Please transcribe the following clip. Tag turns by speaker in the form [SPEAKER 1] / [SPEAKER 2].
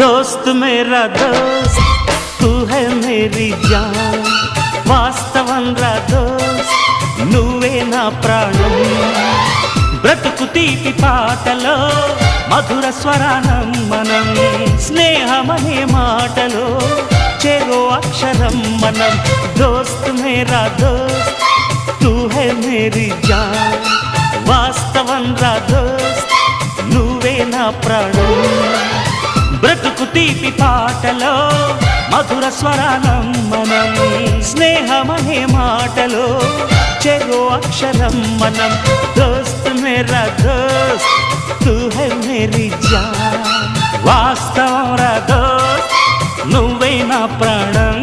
[SPEAKER 1] दोस्त मेरा दोस्त तू है मेरी जान వాస్తవం రా దోస్త్ నువ్వే నా ప్రాణం బ్రతుకు తీపి పాటలో మధుర స్వరానం మనం స్నేహమనే మాటలో చెరో అక్షరం మనం దోస్త్ మేరా దోస్త్ తూ హై మేరీ జాన్ వాస్తవం రా దోస్త్ నువ్వే నా ప్రాణం బ్రతుకు తీపి పాటలో మధుర స్వరానం మనం స్నేహమనే మాటలో చెరో అక్షరం మనం దోస్త్ మేరా దోస్త్ తూ హై మేరీ జాన్ వాస్తవం రా దోస్త్ నువ్వే నా ప్రాణం